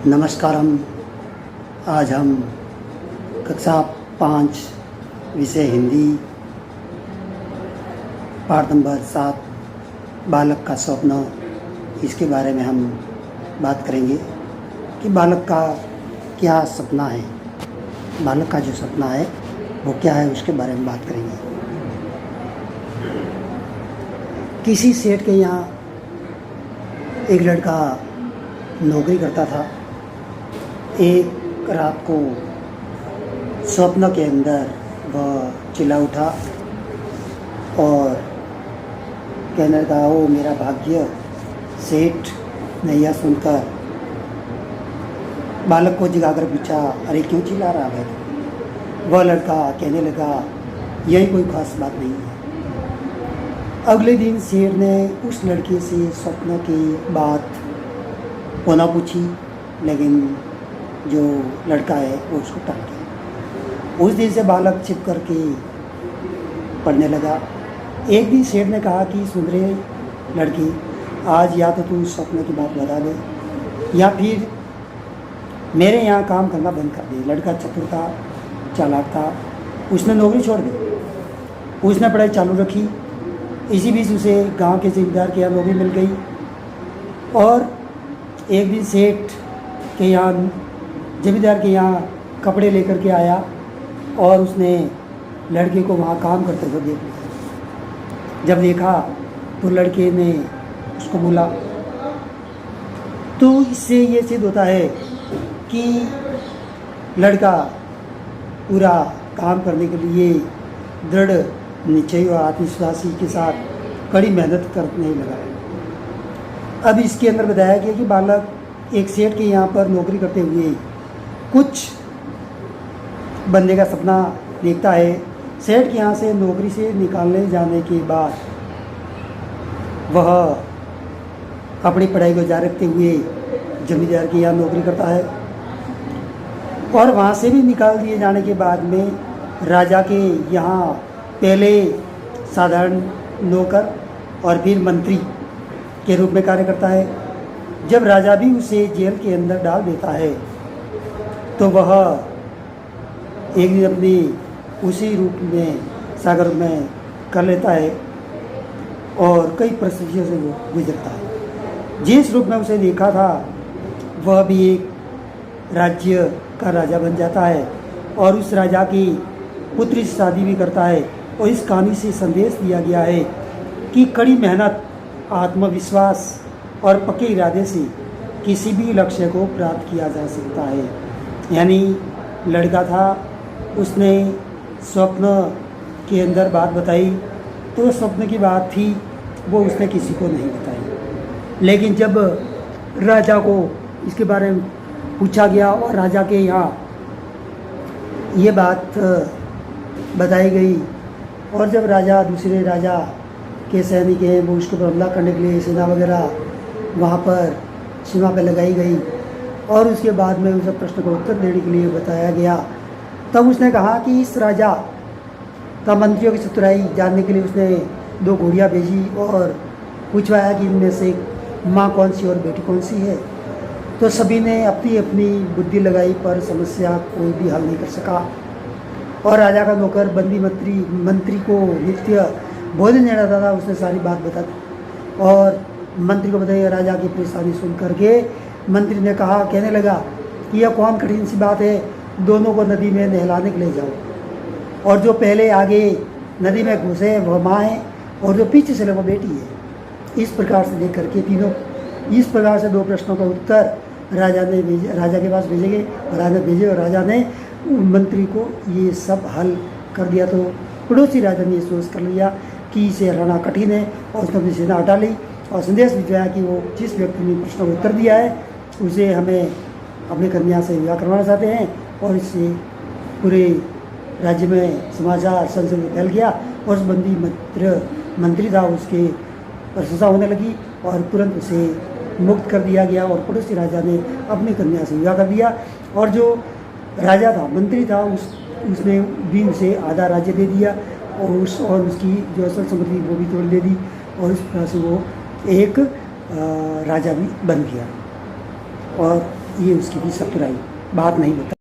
नमस्कारम। आज हम कक्षा 5 विषय हिंदी पाठ नंबर 7 बालक का स्वप्न, इसके बारे में हम बात करेंगे कि बालक का क्या सपना है। बालक का जो सपना है वो क्या है, उसके बारे में बात करेंगे। किसी सेठ के यहाँ एक लड़का नौकरी करता था। एक रात को स्वप्न के अंदर वह चिल्ला उठा और कहने लगा, ओ मेरा भाग्य। सेठ ने यह सुनकर बालक को जगाकर पूछा, अरे क्यों चिल्ला रहा है? वह लड़का कहने लगा, यही कोई खास बात नहीं है। अगले दिन सेठ ने उस लड़के से स्वप्न की बात पुनः पूछी, लेकिन जो लड़का है वो उसको टाल गया। उस दिन से बालक छिप करके पढ़ने लगा। एक दिन सेठ ने कहा कि सुन रे लड़की, आज या तो तू स्वप्न की बात बता दे या फिर मेरे यहाँ काम करना बंद कर दे। लड़का चतुर था, चालाक था, उसने नौकरी छोड़ दी। उसने पढ़ाई चालू रखी। इसी बीच उसे गांव के जमींदार के यहाँ नौकरी मिल गई और एक दिन सेठ के यहाँ जमींदार के यहाँ कपड़े लेकर के आया और उसने लड़के को वहाँ काम करते हुए देख लिया। जब देखा तो लड़के ने उसको बोला। तो इससे ये सिद्ध होता है कि लड़का पूरा काम करने के लिए दृढ़ निश्चय और आत्मविश्वासी के साथ कड़ी मेहनत करने लगा। अब इसके अंदर बताया गया कि बालक एक सेठ के यहाँ पर नौकरी करते हुए कुछ बनने का सपना देखता है। सेठ के यहाँ से नौकरी से निकालने जाने के बाद वह अपनी पढ़ाई को जारी रखते हुए जमींदार के यहाँ नौकरी करता है और वहाँ से भी निकाल दिए जाने के बाद में राजा के यहाँ पहले साधारण नौकर और फिर मंत्री के रूप में कार्य करता है। जब राजा भी उसे जेल के अंदर डाल देता है तो वह एक दिन अपनी उसी रूप में सागर में कर लेता है और कई परिस्थितियों से वो गुजरता है। जिस रूप में उसे देखा था वह भी एक राज्य का राजा बन जाता है और उस राजा की पुत्री से शादी भी करता है। और इस कहानी से संदेश दिया गया है कि कड़ी मेहनत, आत्मविश्वास और पक्के इरादे से किसी भी लक्ष्य को प्राप्त किया जा सकता है। यानी लड़का था, उसने स्वप्न के अंदर बात बताई तो स्वप्न की बात थी, वो उसने किसी को नहीं बताई। लेकिन जब राजा को इसके बारे में पूछा गया और राजा के यहाँ ये बात बताई गई और जब राजा दूसरे राजा के सैनिक हैं वो उसके ऊपर हमला करने के लिए सेना वगैरह वहाँ पर सीमा पर लगाई गई और उसके बाद में उस प्रश्न का उत्तर देने के लिए बताया गया, तब उसने कहा कि इस राजा का मंत्रियों की चतुराई जानने के लिए उसने 2 घोड़ियाँ भेजी और पूछवाया कि इनमें से माँ कौन सी और बेटी कौन सी है। तो सभी ने अपनी अपनी बुद्धि लगाई पर समस्या कोई भी हल नहीं कर सका और राजा का नौकर बंदी मंत्री को नित्य भोजन देना था, उसने सारी बात बता दी और मंत्री को बताइए। राजा की परेशानी सुन करके मंत्री ने कहने लगा कि यह कौन कठिन सी बात है, दोनों को नदी में नहलाने के लिए जाओ और जो पहले आगे नदी में घुसे वह माँ है और जो पीछे चले वो बेटी है। इस प्रकार से देख करके तीनों इस प्रकार से 2 प्रश्नों का उत्तर राजा के पास भेजे गए और राजा भेजे और राजा ने मंत्री को ये सब हल कर दिया। तो पड़ोसी राजा ने ये सोच कर लिया कि इसे हराना कठिन है और उसने अपनी सेना हटा ली और संदेश भिजवाया कि वो जिस व्यक्ति ने प्रश्न का उत्तर दिया है उसे हमें अपनी कन्या से विवाह करवाना चाहते हैं। और इससे पूरे राज्य में समाचार संसद फैल गया और उस बंदी मंत्री था उसके प्रशंसा होने लगी और तुरंत उसे मुक्त कर दिया गया और पड़ोसी राजा ने अपनी कन्या से विवाह कर दिया। और जो राजा था, मंत्री था, उसने भी उसे आधा राज्य दे दिया और उसकी जो असल संपत्ति वो भी तोड़ दे दी और इस प्रकार से वो एक राजा भी बन गया। और ये उसकी भी सतुराई बात नहीं बता।